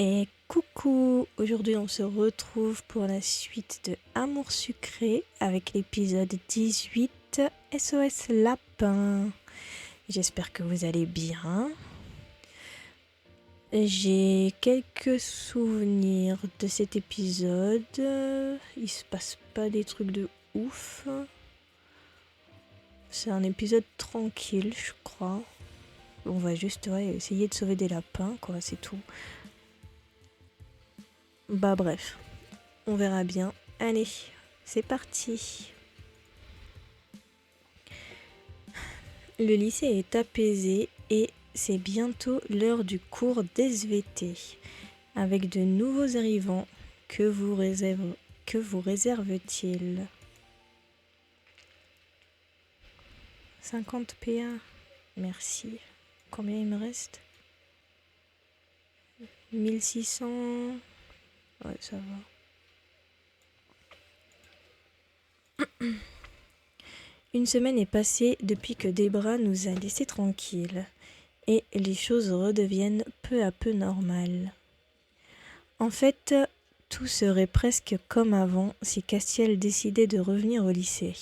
Et coucou, aujourd'hui on se retrouve pour la suite de Amour sucré avec l'épisode 18 SOS Lapin. J'espère que vous allez bien. J'ai quelques souvenirs de cet épisode. Il se passe pas des trucs de ouf. C'est un épisode tranquille, je crois. On va juste essayer de sauver des lapins, quoi, c'est tout. Bah bref, on verra bien. Allez, c'est parti. Le lycée est apaisé et c'est bientôt l'heure du cours d'SVT. Avec de nouveaux arrivants, que vous réserve-t-il 50 PA, merci. Combien il me reste 1600. Ouais, ça va. Une semaine est passée depuis que Debra nous a laissés tranquilles et les choses redeviennent peu à peu normales. En fait, tout serait presque comme avant si Castiel décidait de revenir au lycée.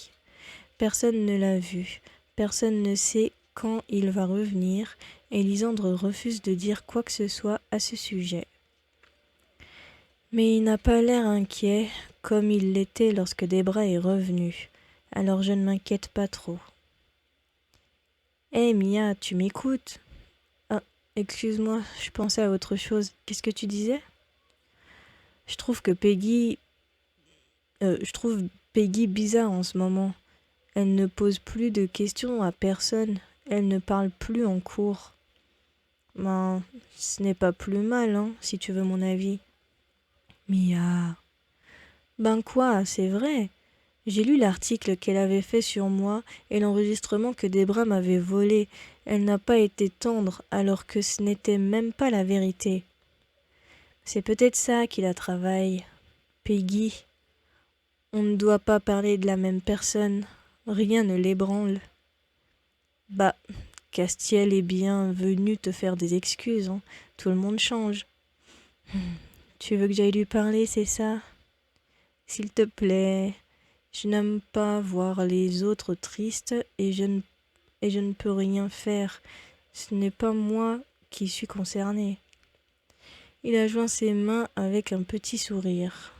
Personne ne l'a vu, personne ne sait quand il va revenir et Lisandre refuse de dire quoi que ce soit à ce sujet. Mais il n'a pas l'air inquiet comme il l'était lorsque Debra est revenue, alors je ne m'inquiète pas trop. Hé Mia, tu m'écoutes? Ah, excuse-moi, je pensais à autre chose. Qu'est-ce que tu disais? Je trouve Peggy bizarre en ce moment. Elle ne pose plus de questions à personne. Elle ne parle plus en cours. Ben, ce n'est pas plus mal, hein, si tu veux mon avis. Mia. Ben quoi, c'est vrai. J'ai lu l'article qu'elle avait fait sur moi et l'enregistrement que Debra m'avait volé. Elle n'a pas été tendre alors que ce n'était même pas la vérité. C'est peut-être ça qui la travaille. Peggy. On ne doit pas parler de la même personne. Rien ne l'ébranle. Bah, Castiel est bien venu te faire des excuses, hein. Tout le monde change. Tu veux que j'aille lui parler, c'est ça? S'il te plaît, je n'aime pas voir les autres tristes et je ne peux rien faire. Ce n'est pas moi qui suis concerné. Il a joint ses mains avec un petit sourire.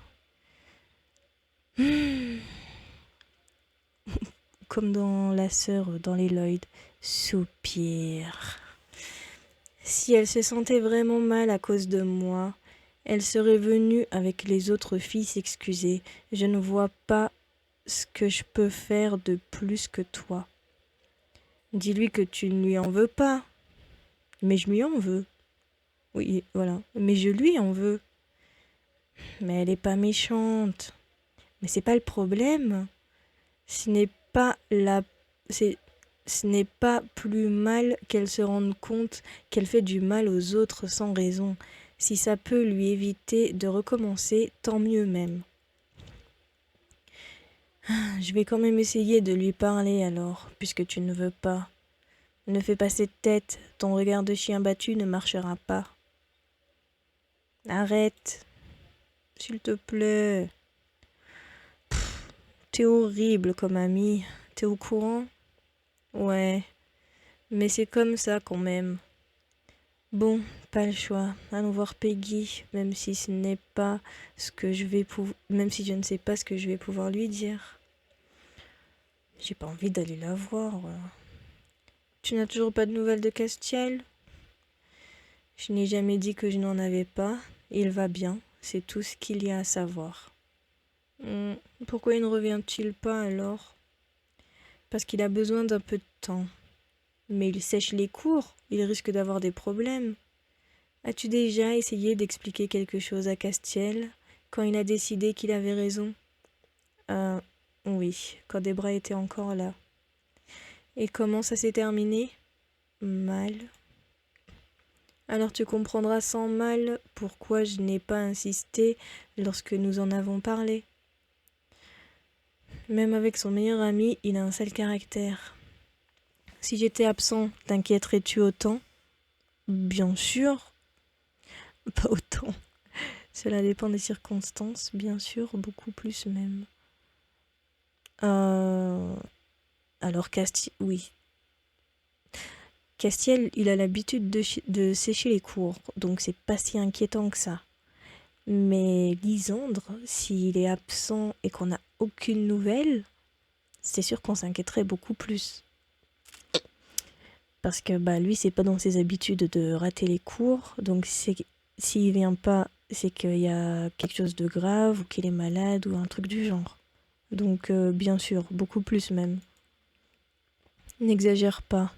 Comme dans La Sœur dans les Lloyd. Soupir. Si elle se sentait vraiment mal à cause de moi, elle serait venue avec les autres filles s'excuser. Je ne vois pas ce que je peux faire de plus que toi. Dis-lui que tu ne lui en veux pas. Mais je lui en veux. Oui, voilà. Mais je lui en veux. Mais elle est pas méchante. Mais c'est pas le problème. Ce n'est pas la... Ce n'est pas plus mal qu'elle se rende compte qu'elle fait du mal aux autres sans raison. Si ça peut lui éviter de recommencer, tant mieux même. Je vais quand même essayer de lui parler alors, puisque tu ne veux pas. Ne fais pas cette tête, ton regard de chien battu ne marchera pas. Arrête, s'il te plaît. T'es horrible comme ami, t'es au courant? Ouais, mais c'est comme ça qu'on m'aime. Bon, pas le choix. Allons voir Peggy, même si ce n'est pas ce que je vais même si je ne sais pas ce que je vais pouvoir lui dire. J'ai pas envie d'aller la voir. Tu n'as toujours pas de nouvelles de Castiel? Je n'ai jamais dit que je n'en avais pas. Il va bien, c'est tout ce qu'il y a à savoir. Pourquoi il ne revient-il pas alors? Parce qu'il a besoin d'un peu de temps. Mais il sèche les cours, il risque d'avoir des problèmes. As-tu déjà essayé d'expliquer quelque chose à Castiel quand il a décidé qu'il avait raison? Oui, quand Debra était encore là. Et comment ça s'est terminé? Mal. Alors tu comprendras sans mal pourquoi je n'ai pas insisté lorsque nous en avons parlé. Même avec son meilleur ami, il a un sale caractère. Si j'étais absent, t'inquiéterais-tu autant? Bien sûr. Pas autant. Cela dépend des circonstances, bien sûr, beaucoup plus même. Alors oui. Castiel, il a l'habitude de sécher les cours, donc c'est pas si inquiétant que ça. Mais Lisandre, s'il est absent et qu'on n'a aucune nouvelle, c'est sûr qu'on s'inquiéterait beaucoup plus. Parce que lui, c'est pas dans ses habitudes de rater les cours, donc s'il vient pas, c'est qu'il y a quelque chose de grave, ou qu'il est malade, ou un truc du genre. Donc bien sûr, beaucoup plus même. N'exagère pas.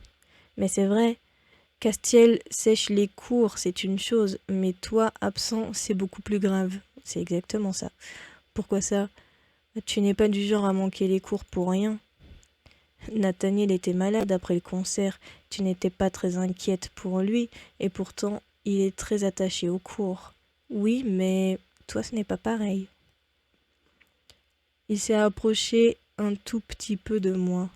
Mais c'est vrai, Castiel sèche les cours, c'est une chose, mais toi, absent, c'est beaucoup plus grave. C'est exactement ça. Pourquoi ça? Tu n'es pas du genre à manquer les cours pour rien. Nathaniel était malade après le concert, tu n'étais pas très inquiète pour lui, et pourtant, il est très attaché aux cours. Oui, mais toi, ce n'est pas pareil. Il s'est approché un tout petit peu de moi.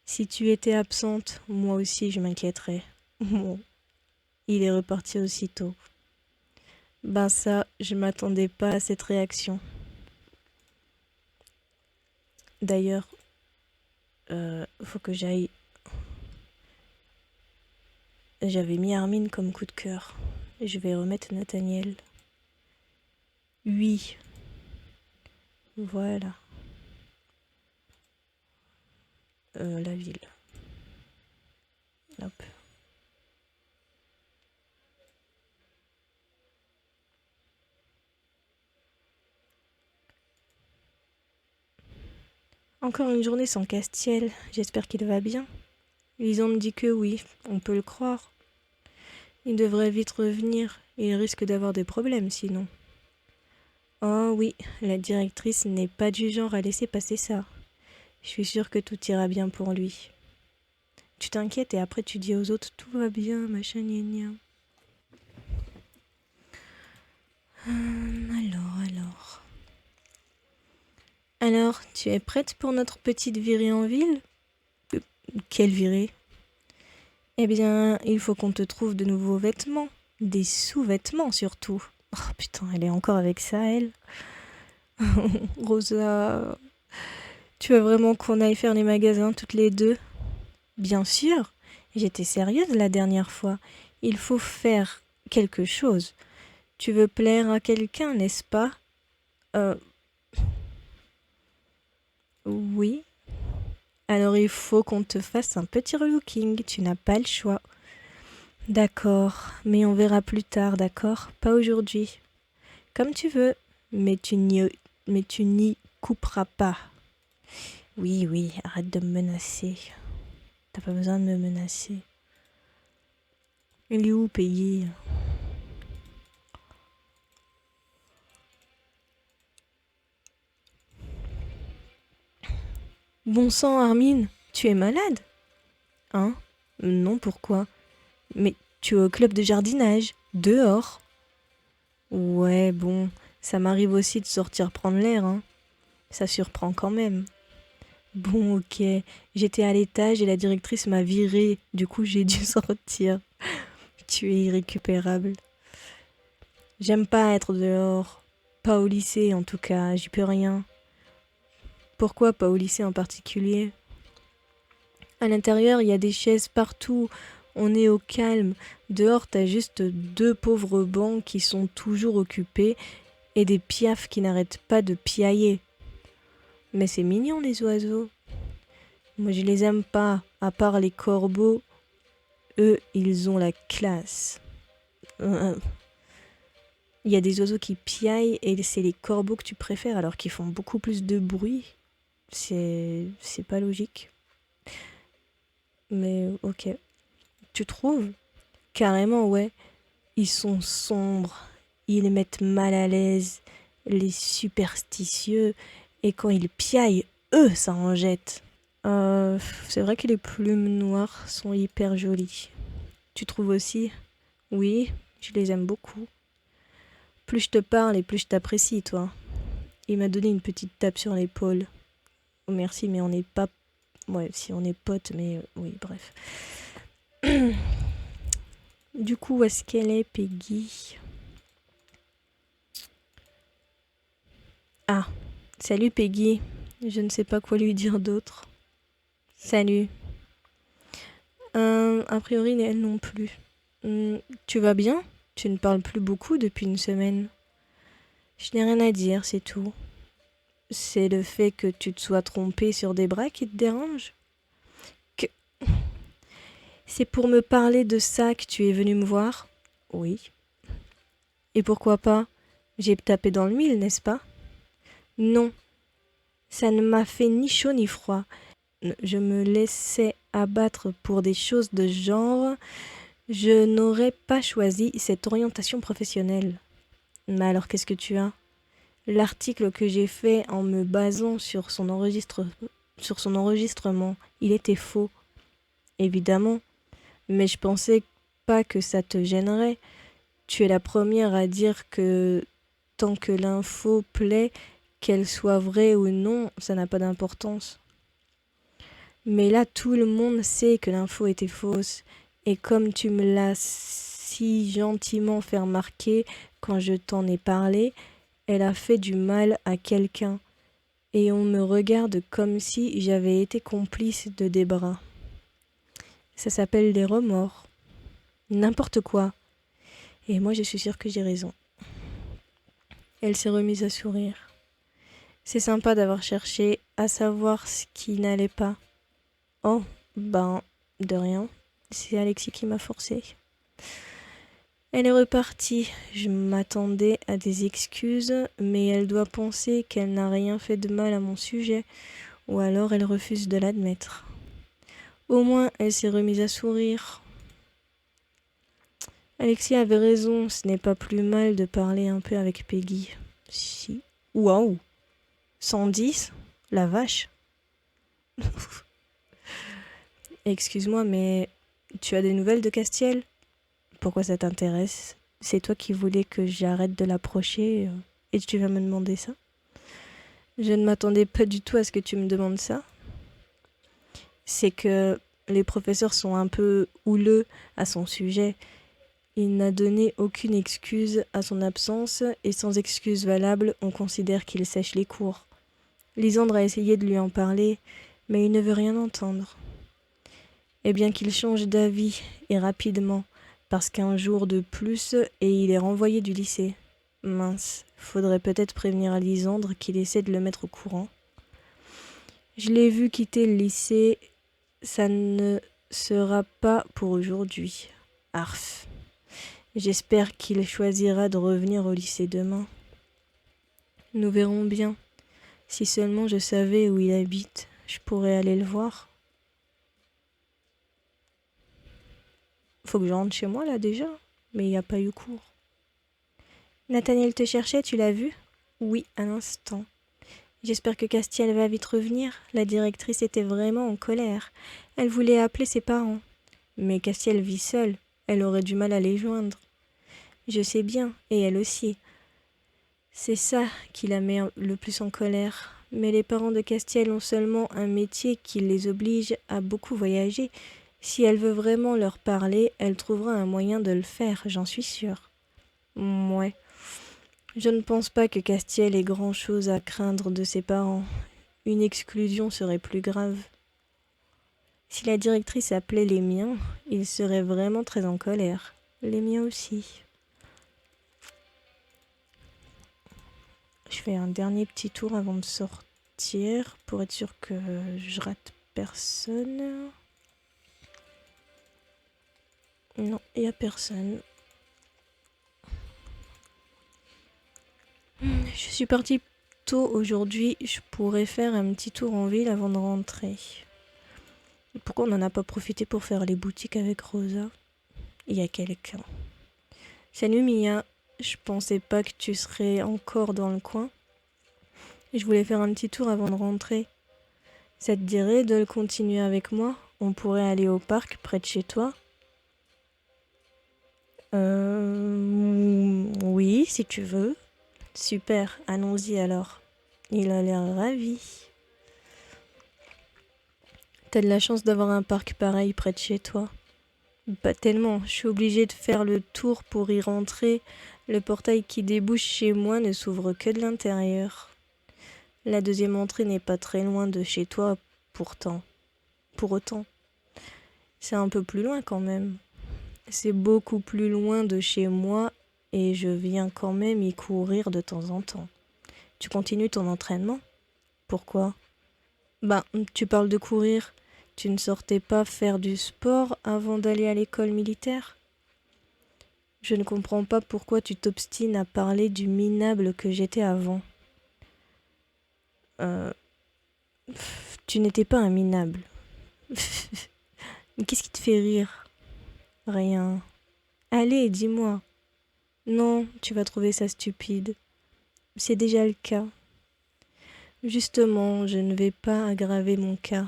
Si tu étais absente, moi aussi je m'inquiéterais. Bon, il est reparti aussitôt. Ça, je m'attendais pas à cette réaction. D'ailleurs, faut que j'aille. J'avais mis Armin comme coup de cœur. Je vais remettre Nathaniel. Oui. Voilà. La ville. Hop. Encore une journée sans Castiel. J'espère qu'il va bien. Lison me dit que oui, on peut le croire. Il devrait vite revenir. Il risque d'avoir des problèmes sinon. Oh oui, la directrice n'est pas du genre à laisser passer ça. Je suis sûre que tout ira bien pour lui. Tu t'inquiètes et après tu dis aux autres tout va bien, machin, gna gna. Alors, tu es prête pour notre petite virée en ville? Quelle virée? Eh bien, il faut qu'on te trouve de nouveaux vêtements. Des sous-vêtements surtout. Oh putain, elle est encore avec ça, elle. Rosa, tu veux vraiment qu'on aille faire les magasins toutes les deux? Bien sûr, j'étais sérieuse la dernière fois. Il faut faire quelque chose. Tu veux plaire à quelqu'un, n'est-ce pas? Oui. Alors il faut qu'on te fasse un petit relooking, tu n'as pas le choix. D'accord, mais on verra plus tard, d'accord? Pas aujourd'hui. Comme tu veux, mais tu n'y couperas pas. Oui, arrête de me menacer. T'as pas besoin de me menacer. Il est où payé? Bon sang, Armin, tu es malade? Hein? Non, pourquoi? Mais tu es au club de jardinage, dehors. Ouais, bon, ça m'arrive aussi de sortir prendre l'air, hein. Ça surprend quand même. Bon, ok, j'étais à l'étage et la directrice m'a virée, du coup j'ai dû sortir. Tu es irrécupérable. J'aime pas être dehors. Pas au lycée en tout cas, j'y peux rien. Pourquoi pas au lycée en particulier? À l'intérieur, il y a des chaises partout. On est au calme. Dehors, t'as juste deux pauvres bancs qui sont toujours occupés et des piafs qui n'arrêtent pas de piailler. Mais c'est mignon les oiseaux. Moi je les aime pas, à part les corbeaux. Eux, ils ont la classe. Il y a des oiseaux qui piaillent et c'est les corbeaux que tu préfères alors qu'ils font beaucoup plus de bruit. C'est pas logique. Mais ok. Tu trouves? Carrément, ouais. Ils sont sombres. Ils les mettent mal à l'aise. Les superstitieux. Et quand ils piaillent, eux, ça en jette. C'est vrai que les plumes noires sont hyper jolies. Tu trouves aussi? Oui, je les aime beaucoup. Plus je te parle et plus je t'apprécie, toi. Il m'a donné une petite tape sur l'épaule. Oh, merci, mais on n'est pas... Ouais, si on est potes, mais oui, bref. Du coup, où est-ce qu'elle est, Peggy? Ah, salut Peggy. Je ne sais pas quoi lui dire d'autre. Salut. A priori, elle non plus. Tu vas bien? Tu ne parles plus beaucoup depuis une semaine. Je n'ai rien à dire, c'est tout. C'est le fait que tu te sois trompée sur des bras qui te dérange? Que... C'est pour me parler de ça que tu es venu me voir? Oui. Et pourquoi pas? J'ai tapé dans le mille, n'est-ce pas? Non, ça ne m'a fait ni chaud ni froid. Je me laissais abattre pour des choses de genre. Je n'aurais pas choisi cette orientation professionnelle. Mais alors qu'est-ce que tu as? L'article que j'ai fait en me basant sur son enregistrement, il était faux, évidemment. Mais je pensais pas que ça te gênerait. Tu es la première à dire que tant que l'info plaît, qu'elle soit vraie ou non, ça n'a pas d'importance. Mais là, tout le monde sait que l'info était fausse. Et comme tu me l'as si gentiment fait remarquer quand je t'en ai parlé, elle a fait du mal à quelqu'un. Et on me regarde comme si j'avais été complice de des bras. Ça s'appelle des remords. N'importe quoi. Et moi, je suis sûre que j'ai raison. Elle s'est remise à sourire. C'est sympa d'avoir cherché à savoir ce qui n'allait pas. Oh, ben, de rien. C'est Alexis qui m'a forcé. Elle est repartie. Je m'attendais à des excuses, mais elle doit penser qu'elle n'a rien fait de mal à mon sujet, ou alors elle refuse de l'admettre. Au moins, elle s'est remise à sourire. Alexis avait raison, ce n'est pas plus mal de parler un peu avec Peggy. Si. Waouh 110 La vache. Excuse-moi, mais tu as des nouvelles de Castiel? Pourquoi ça t'intéresse? C'est toi qui voulais que j'arrête de l'approcher et tu vas me demander ça? Je ne m'attendais pas du tout à ce que tu me demandes ça. C'est que les professeurs sont un peu houleux à son sujet. Il n'a donné aucune excuse à son absence et sans excuse valable, on considère qu'il sèche les cours. Lisandre a essayé de lui en parler, mais il ne veut rien entendre. Et bien qu'il change d'avis, et rapidement, parce qu'un jour de plus, et il est renvoyé du lycée. Mince, faudrait peut-être prévenir Lisandre qu'il essaie de le mettre au courant. Je l'ai vu quitter le lycée, ça ne sera pas pour aujourd'hui. Arf. J'espère qu'il choisira de revenir au lycée demain. Nous verrons bien. Si seulement je savais où il habite, je pourrais aller le voir. Faut que je rentre chez moi là déjà, mais il n'y a pas eu cours. Nathaniel te cherchait, tu l'as vu? Oui, à l'instant. J'espère que Castiel va vite revenir. La directrice était vraiment en colère. Elle voulait appeler ses parents. Mais Castiel vit seule. Elle aurait du mal à les joindre. Je sais bien, et elle aussi. C'est ça qui la met le plus en colère. Mais les parents de Castiel ont seulement un métier qui les oblige à beaucoup voyager. Si elle veut vraiment leur parler, elle trouvera un moyen de le faire, j'en suis sûre. Ouais. Je ne pense pas que Castiel ait grand-chose à craindre de ses parents. Une exclusion serait plus grave. Si la directrice appelait les miens, ils seraient vraiment très en colère. Les miens aussi. Je fais un dernier petit tour avant de sortir pour être sûr que je rate personne. Non, il n'y a personne. Je suis partie tôt aujourd'hui. Je pourrais faire un petit tour en ville avant de rentrer. Pourquoi on n'en a pas profité pour faire les boutiques avec Rosa? Il y a quelqu'un. Salut Mia, je pensais pas que tu serais encore dans le coin. Je voulais faire un petit tour avant de rentrer. Ça te dirait de le continuer avec moi? On pourrait aller au parc près de chez toi? Oui, si tu veux. Super, allons-y alors. Il a l'air ravi. T'as de la chance d'avoir un parc pareil près de chez toi. Pas tellement, je suis obligée de faire le tour pour y rentrer. Le portail qui débouche chez moi ne s'ouvre que de l'intérieur. La deuxième entrée n'est pas très loin de chez toi, pourtant. Pour autant, c'est un peu plus loin quand même. C'est beaucoup plus loin de chez moi et je viens quand même y courir de temps en temps. Tu continues ton entraînement? Pourquoi? Ben, tu parles de courir. Tu ne sortais pas faire du sport avant d'aller à l'école militaire? Je ne comprends pas pourquoi tu t'obstines à parler du minable que j'étais avant. Euh, Tu n'étais pas un minable. Mais qu'est-ce qui te fait rire? Rien. Allez, dis-moi. Non, tu vas trouver ça stupide. C'est déjà le cas. Justement, je ne vais pas aggraver mon cas.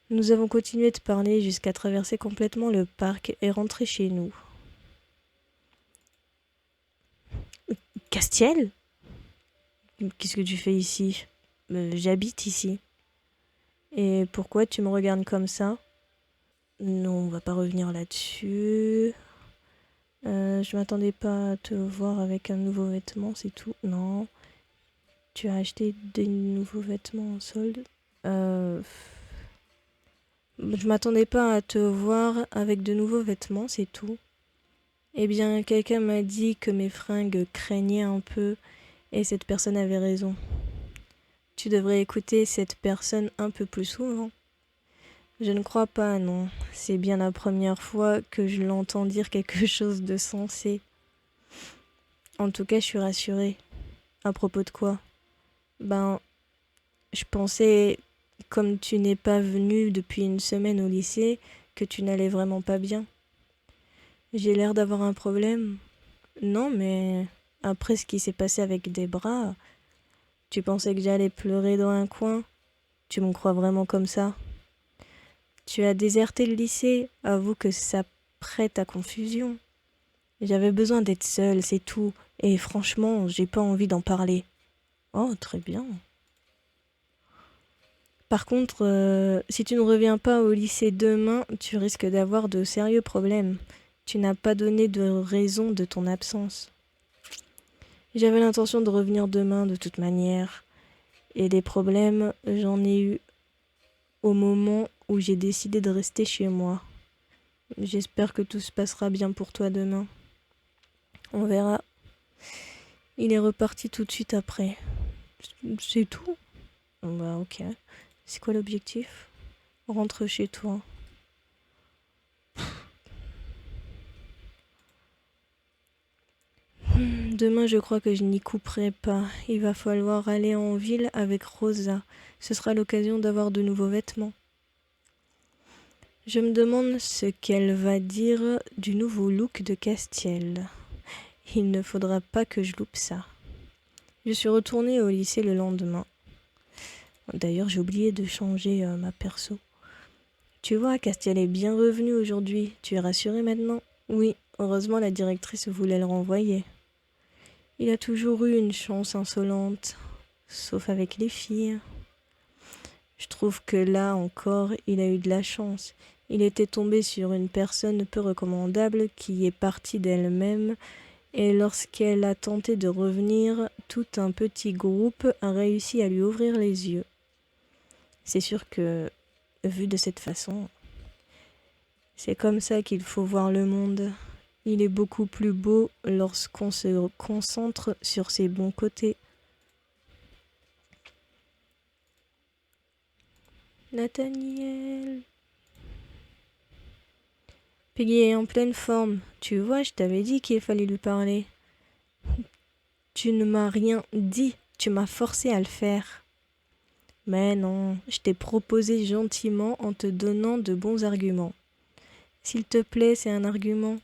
Nous avons continué de parler jusqu'à traverser complètement le parc et rentrer chez nous. Castiel? Qu'est-ce que tu fais ici? J'habite ici. Et pourquoi tu me regardes comme ça? Non, on va pas revenir là-dessus. Je m'attendais pas à te voir avec un nouveau vêtement, c'est tout. Non. Tu as acheté des nouveaux vêtements en solde? Euh, je m'attendais pas à te voir avec de nouveaux vêtements, c'est tout. Eh bien, quelqu'un m'a dit que mes fringues craignaient un peu et cette personne avait raison. Tu devrais écouter cette personne un peu plus souvent. Je ne crois pas, non. C'est bien la première fois que je l'entends dire quelque chose de sensé. En tout cas, je suis rassurée. À propos de quoi? Ben, je pensais, comme tu n'es pas venu depuis une semaine au lycée, que tu n'allais vraiment pas bien. J'ai l'air d'avoir un problème? Non, mais après ce qui s'est passé avec Debra, tu pensais que j'allais pleurer dans un coin? Tu me crois vraiment comme ça? Tu as déserté le lycée, avoue que ça prête à confusion. J'avais besoin d'être seule, c'est tout. Et franchement, j'ai pas envie d'en parler. Oh, très bien. Par contre, si tu ne reviens pas au lycée demain, tu risques d'avoir de sérieux problèmes. Tu n'as pas donné de raison de ton absence. J'avais l'intention de revenir demain de toute manière. Et des problèmes, j'en ai eu au moment où j'ai décidé de rester chez moi. J'espère que tout se passera bien pour toi demain. On verra. Il est reparti tout de suite après. C'est tout? Bah ok. C'est quoi l'objectif? Rentre chez toi. Demain, je crois que je n'y couperai pas. Il va falloir aller en ville avec Rosa. Ce sera l'occasion d'avoir de nouveaux vêtements. Je me demande ce qu'elle va dire du nouveau look de Castiel. Il ne faudra pas que je loupe ça. Je suis retournée au lycée le lendemain. D'ailleurs, j'ai oublié de changer ma perso. Tu vois, Castiel est bien revenu aujourd'hui. Tu es rassurée maintenant? Oui, heureusement la directrice voulait le renvoyer. Il a toujours eu une chance insolente, sauf avec les filles. Je trouve que là encore, il a eu de la chance. Il était tombé sur une personne peu recommandable qui est partie d'elle-même et lorsqu'elle a tenté de revenir, tout un petit groupe a réussi à lui ouvrir les yeux. C'est sûr que, vu de cette façon, c'est comme ça qu'il faut voir le monde. Il est beaucoup plus beau lorsqu'on se concentre sur ses bons côtés. Nathaniel. Peggy est en pleine forme. Tu vois, je t'avais dit qu'il fallait lui parler. Tu ne m'as rien dit. Tu m'as forcé à le faire. Mais non, je t'ai proposé gentiment en te donnant de bons arguments. S'il te plaît, c'est un argument.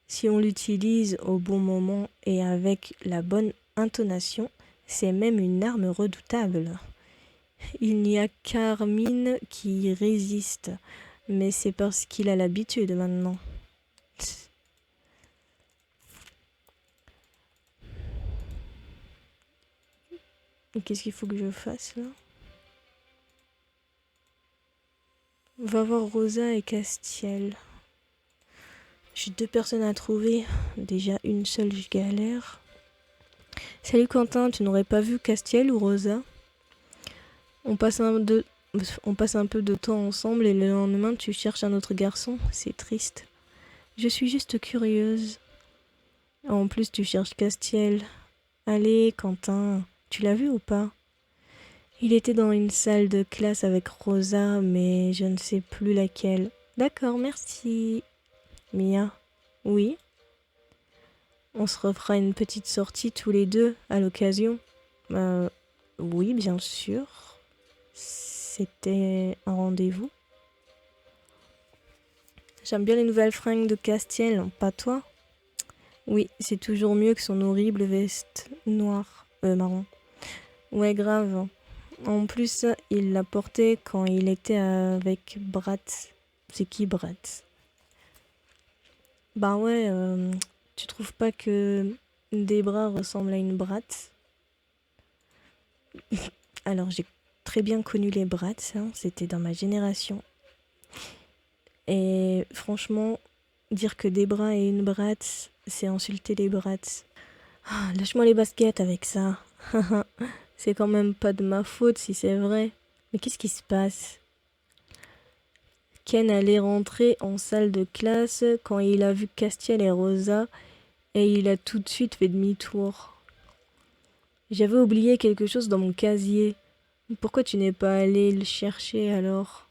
Si on l'utilise au bon moment et avec la bonne intonation, c'est même une arme redoutable. Il n'y a qu'Armin qui résiste, mais c'est parce qu'il a l'habitude maintenant. Qu'est-ce qu'il faut que je fasse là? Va voir Rosa et Castiel. J'ai 2 personnes à trouver. Déjà une seule, je galère. Salut Quentin, tu n'aurais pas vu Castiel ou Rosa? On passe un peu de temps ensemble et le lendemain tu cherches un autre garçon. C'est triste. Je suis juste curieuse. En plus tu cherches Castiel. Allez Quentin, tu l'as vu ou pas? Il était dans une salle de classe avec Rosa, mais je ne sais plus laquelle. D'accord, merci. Mia? Oui? On se refera une petite sortie tous les deux à l'occasion. Oui, bien sûr. C'était un rendez-vous. J'aime bien les nouvelles fringues de Castiel, pas toi? Oui, c'est toujours mieux que son horrible veste noire, marron. Ouais, grave. En plus, il l'a portée quand il était avec Bratz. C'est qui Bratz? Bah ouais, tu trouves pas que Debra ressemble à une Bratz? Alors j'ai très bien connu les Bratz, hein, c'était dans ma génération. Et franchement, dire que Debra est une Bratz, c'est insulter les Bratz. Ah, lâche-moi les baskets avec ça. C'est quand même pas de ma faute si c'est vrai. Mais qu'est-ce qui se passe? Ken allait rentrer en salle de classe quand il a vu Castiel et Rosa et il a tout de suite fait demi-tour. J'avais oublié quelque chose dans mon casier. Pourquoi tu n'es pas allé le chercher alors?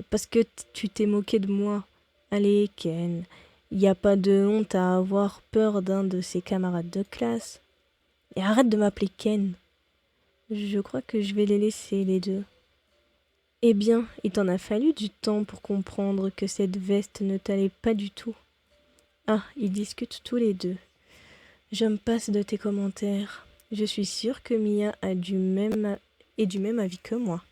Parce que tu t'es moqué de moi. Allez, Ken, il n'y a pas de honte à avoir peur d'un de ses camarades de classe. Et arrête de m'appeler Ken. Je crois que je vais les laisser, les deux. Eh bien, il t'en a fallu du temps pour comprendre que cette veste ne t'allait pas du tout. Ah, ils discutent tous les deux. Je me passe de tes commentaires. Je suis sûre que Mia est du même avis que moi.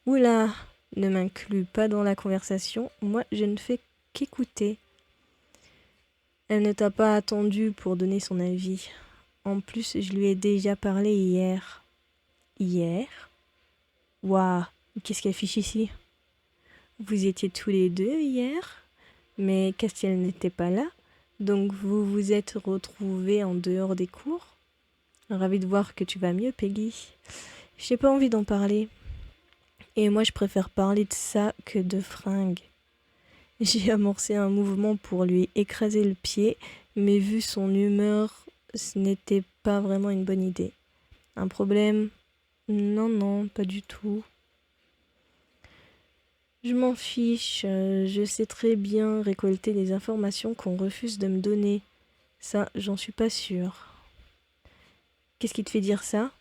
Oula, ne m'inclus pas dans la conversation, moi je ne fais qu'écouter. Elle ne t'a pas attendu pour donner son avis. En plus, je lui ai déjà parlé hier. Hier? Waouh, qu'est-ce qu'elle fiche ici? Vous étiez tous les deux hier, mais Castiel n'était pas là, donc vous vous êtes retrouvés en dehors des cours. Ravi de voir que tu vas mieux, Peggy. J'ai pas envie d'en parler. Et moi, je préfère parler de ça que de fringues. J'ai amorcé un mouvement pour lui écraser le pied, mais vu son humeur, ce n'était pas vraiment une bonne idée. Un problème? Non, non, pas du tout. Je m'en fiche, je sais très bien récolter les informations qu'on refuse de me donner. Ça, j'en suis pas sûre. Qu'est-ce qui te fait dire ça?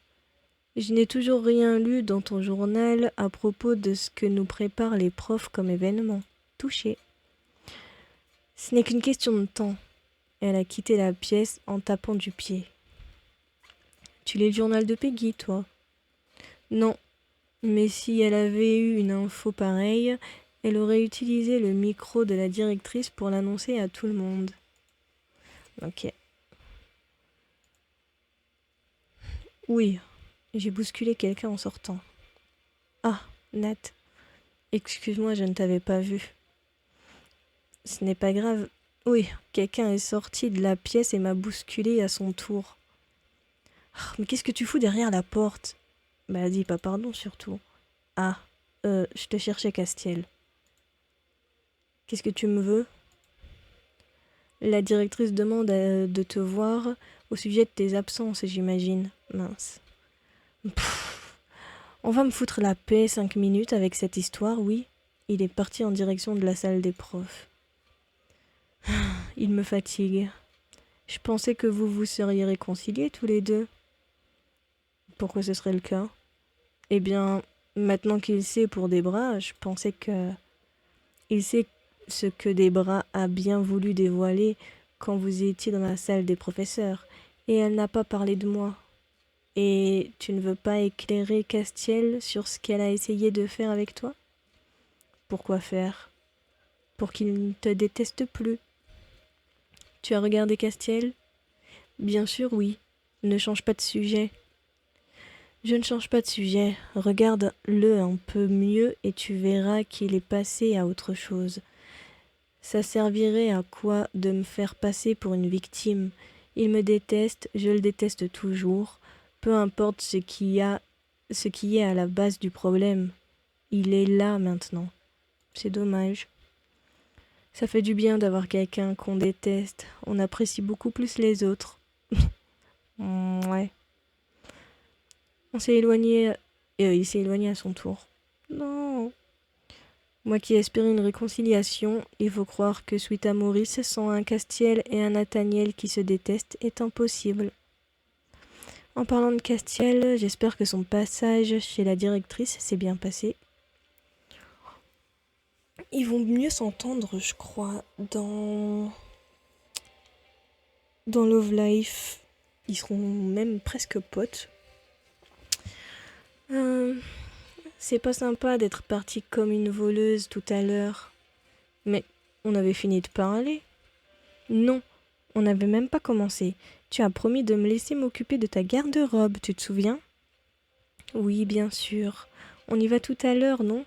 Je n'ai toujours rien lu dans ton journal à propos de ce que nous préparent les profs comme événement. Touché. Ce n'est qu'une question de temps. Elle a quitté la pièce en tapant du pied. Tu lis le journal de Peggy, toi? Non, mais si elle avait eu une info pareille, elle aurait utilisé le micro de la directrice pour l'annoncer à tout le monde. Ok. Oui, j'ai bousculé quelqu'un en sortant. Ah, Nat. Excuse-moi, je ne t'avais pas vu. Ce n'est pas grave. Oui, quelqu'un est sorti de la pièce et m'a bousculé à son tour. Ah, mais qu'est-ce que tu fous derrière la porte? Bah dis pas pardon surtout. Ah, je te cherchais Castiel. Qu'est-ce que tu me veux? La directrice demande de te voir au sujet de tes absences, j'imagine. Mince. Pff, on va me foutre la paix 5 minutes avec cette histoire, oui. Il est parti en direction de la salle des profs. Il me fatigue. Je pensais que vous vous seriez réconciliés tous les deux. Pourquoi ce serait le cas? Eh bien, maintenant qu'il sait pour Debra, je pensais que... Il sait ce que Debra a bien voulu dévoiler quand vous étiez dans la salle des professeurs, et elle n'a pas parlé de moi. Et tu ne veux pas éclairer Castiel sur ce qu'elle a essayé de faire avec toi? Pourquoi faire? Pour qu'il ne te déteste plus. Tu as regardé Castiel? Bien sûr, oui. Ne change pas de sujet. Je ne change pas de sujet. Regarde-le un peu mieux et tu verras qu'il est passé à autre chose. Ça servirait à quoi de me faire passer pour une victime? Il me déteste, je le déteste toujours. Peu importe ce qui est à la base du problème. Il est là maintenant. C'est dommage. Ça fait du bien d'avoir quelqu'un qu'on déteste. On apprécie beaucoup plus les autres. Ouais. On s'est éloigné et il s'est éloigné à son tour. Non. Moi qui espère une réconciliation, il faut croire que suite à Maurice, sans un Castiel et un Nathaniel qui se détestent, est impossible. En parlant de Castiel, j'espère que son passage chez la directrice s'est bien passé. Ils vont mieux s'entendre, je crois, dans Love Life. Ils seront même presque potes. C'est pas sympa d'être partie comme une voleuse tout à l'heure. Mais on avait fini de parler. Non, on n'avait même pas commencé. Tu as promis de me laisser m'occuper de ta garde-robe, tu te souviens? Oui, bien sûr. On y va tout à l'heure, non?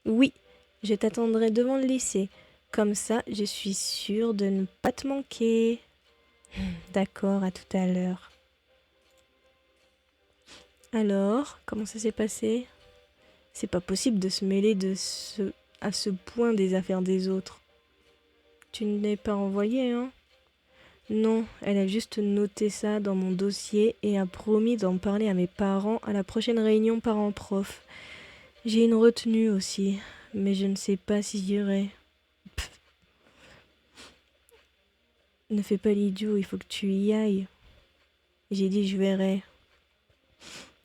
Oui, je t'attendrai devant le lycée. Comme ça, je suis sûre de ne pas te manquer. D'accord, à tout à l'heure. Alors, comment ça s'est passé? C'est pas possible de se mêler à ce point des affaires des autres. Tu ne l'es pas envoyé, hein? Non, elle a juste noté ça dans mon dossier et a promis d'en parler à mes parents à la prochaine réunion parents-prof. J'ai une retenue aussi, mais je ne sais pas si j'irai. Ne fais pas l'idiot, il faut que tu y ailles. J'ai dit je verrai.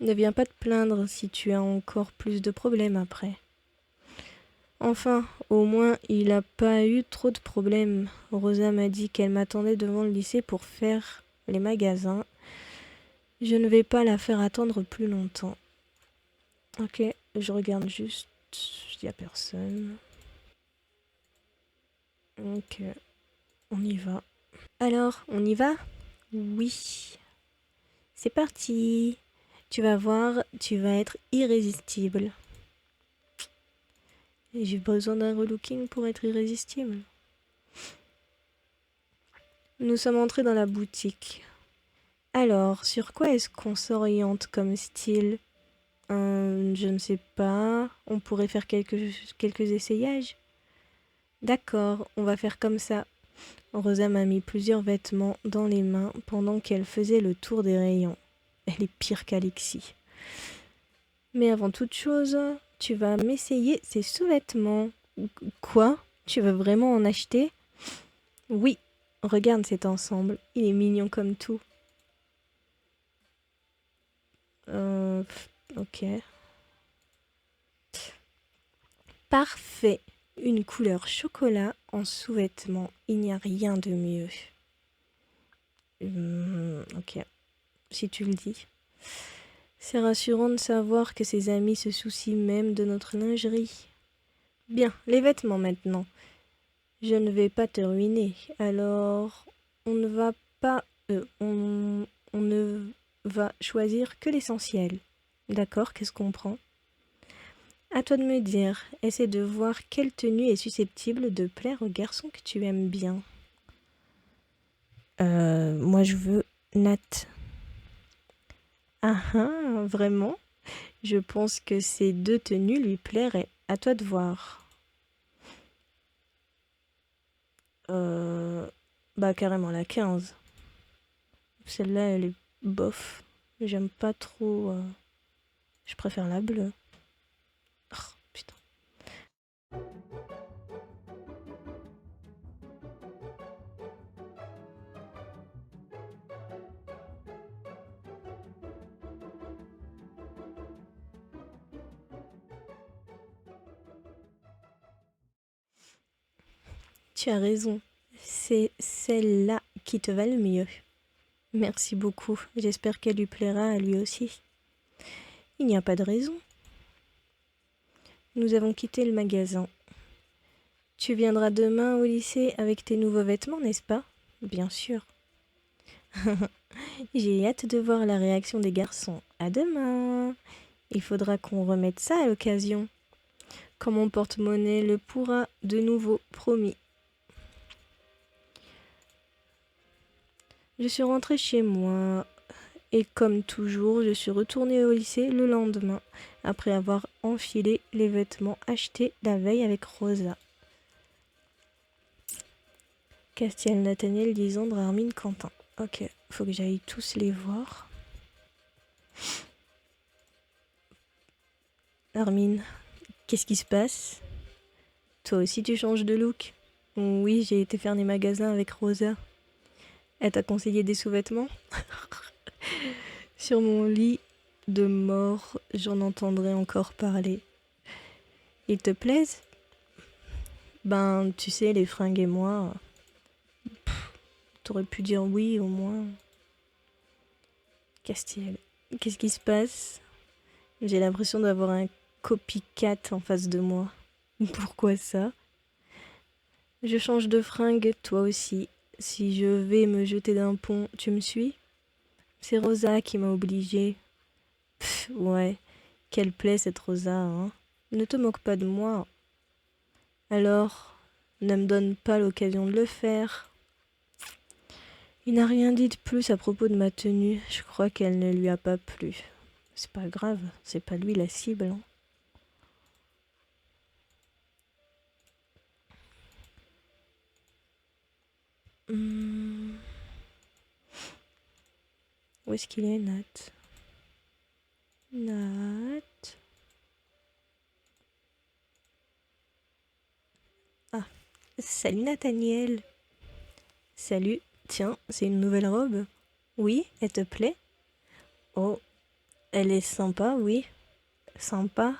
Ne viens pas te plaindre si tu as encore plus de problèmes après. Enfin, au moins, il n'a pas eu trop de problèmes. Rosa m'a dit qu'elle m'attendait devant le lycée pour faire les magasins. Je ne vais pas la faire attendre plus longtemps. Ok, je regarde juste. Il n'y a personne. Ok, on y va. Alors, on y va? Oui. C'est parti. Tu vas voir, tu vas être irrésistible. J'ai besoin d'un relooking pour être irrésistible. Nous sommes entrés dans la boutique. Alors, sur quoi est-ce qu'on s'oriente comme style? Je ne sais pas. On pourrait faire quelques essayages. D'accord, on va faire comme ça. Rosa m'a mis plusieurs vêtements dans les mains pendant qu'elle faisait le tour des rayons. Elle est pire qu'Alexis. Mais avant toute chose, tu vas m'essayer ces sous-vêtements. Quoi? Tu veux vraiment en acheter? Oui, regarde cet ensemble. Il est mignon comme tout. Ok. Parfait. Une couleur chocolat en sous-vêtements. Il n'y a rien de mieux. Ok. Si tu le dis. C'est rassurant de savoir que ses amis se soucient même de notre lingerie. Bien, les vêtements maintenant. Je ne vais pas te ruiner, alors on ne va pas... on ne va choisir que l'essentiel. D'accord, qu'est-ce qu'on prend? À toi de me dire, essaie de voir quelle tenue est susceptible de plaire au garçon que tu aimes bien. Moi je veux Nat. Ah ah, vraiment? Je pense que ces deux tenues lui plairaient. À toi de voir. Bah carrément la 15. Celle-là, elle est bof. J'aime pas trop. Je préfère la bleue. Oh, putain. Tu as raison. C'est celle-là qui te va le mieux. Merci beaucoup. J'espère qu'elle lui plaira à lui aussi. Il n'y a pas de raison. Nous avons quitté le magasin. Tu viendras demain au lycée avec tes nouveaux vêtements, n'est-ce pas? Bien sûr. J'ai hâte de voir la réaction des garçons. À demain. Il faudra qu'on remette ça à l'occasion. Quand mon porte-monnaie le pourra de nouveau, promis. Je suis rentrée chez moi et comme toujours, je suis retournée au lycée le lendemain, après avoir enfilé les vêtements achetés la veille avec Rosa. Castiel, Nathaniel, Lisandre, Armine, Quentin. Ok, faut que j'aille tous les voir. Armine, qu'est-ce qui se passe? Toi aussi tu changes de look? Oui, j'ai été faire des magasins avec Rosa. Elle t'a conseillé des sous-vêtements? Sur mon lit de mort, j'en entendrai encore parler. Ils te plaisent? Ben, tu sais, les fringues et moi, t'aurais pu dire oui au moins. Castiel, qu'est-ce qui se passe? J'ai l'impression d'avoir un copycat en face de moi. Pourquoi ça? Je change de fringue, toi aussi. Si je vais me jeter d'un pont, tu me suis? C'est Rosa qui m'a obligée. Ouais, quelle plaie cette Rosa, hein? Ne te moque pas de moi. Alors, ne me donne pas l'occasion de le faire. Il n'a rien dit de plus à propos de ma tenue. Je crois qu'elle ne lui a pas plu. C'est pas grave, c'est pas lui la cible, hein. Où est-ce qu'il est, Nat? Nat? Ah, salut Nathaniel. Salut, tiens, c'est une nouvelle robe? Oui, elle te plaît? Oh, elle est sympa, oui. Sympa?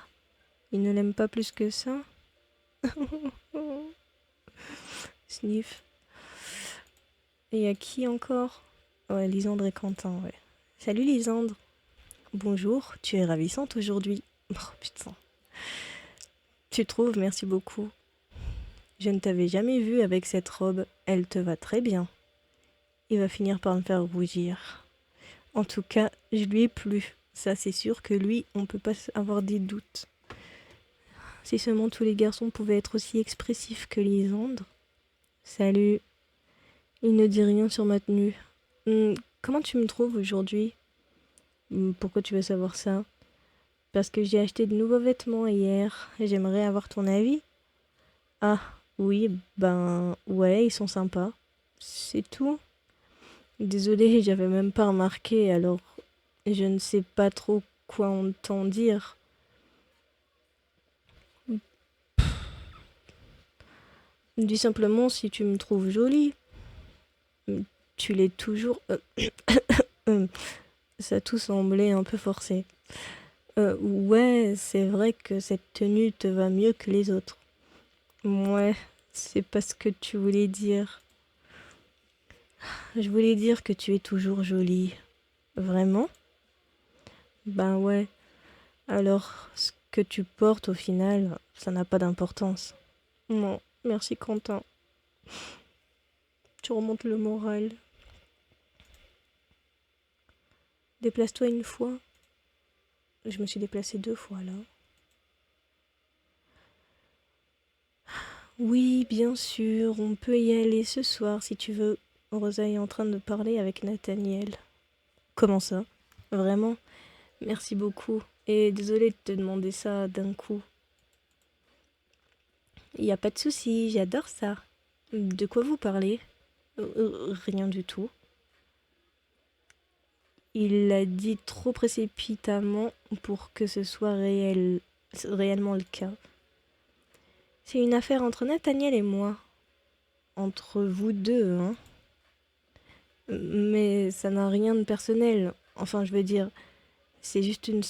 Il ne l'aime pas plus que ça? Sniff. Et y a qui encore? Ouais, Lisandre et Quentin, ouais. Salut Lisandre. Bonjour, tu es ravissante aujourd'hui. Oh putain. Tu trouves, merci beaucoup. Je ne t'avais jamais vue avec cette robe, elle te va très bien. Il va finir par me faire rougir. En tout cas, je lui ai plu. Ça, c'est sûr que lui, on peut pas avoir des doutes. Si seulement tous les garçons pouvaient être aussi expressifs que Lisandre. Salut. Il ne dit rien sur ma tenue. Comment tu me trouves aujourd'hui? Pourquoi tu veux savoir ça? Parce que j'ai acheté de nouveaux vêtements hier. J'aimerais avoir ton avis. Ah, oui, ben ouais, ils sont sympas. C'est tout. Désolée, j'avais même pas remarqué, alors je ne sais pas trop quoi on t'en dire. Dis simplement si tu me trouves jolie. Tu l'es toujours. Ça tout semblait un peu forcé. Ouais, c'est vrai que cette tenue te va mieux que les autres. Ouais, c'est pas ce que tu voulais dire. Je voulais dire que tu es toujours jolie. Vraiment? Ben ouais. Alors, ce que tu portes au final, ça n'a pas d'importance. Non, merci Quentin. Tu remontes le moral. Déplace-toi une fois. Je me suis déplacée 2 fois là. Oui, bien sûr, on peut y aller ce soir si tu veux. Rosa est en train de parler avec Nathaniel. Comment ça? Vraiment? Merci beaucoup. Et désolée de te demander ça d'un coup. Y a pas de souci, j'adore ça. De quoi vous parlez? Rien du tout. Il l'a dit trop précipitamment pour que ce soit réellement le cas. C'est une affaire entre Nathaniel et moi. Entre vous deux, hein. Mais ça n'a rien de personnel. Enfin, je veux dire, c'est juste une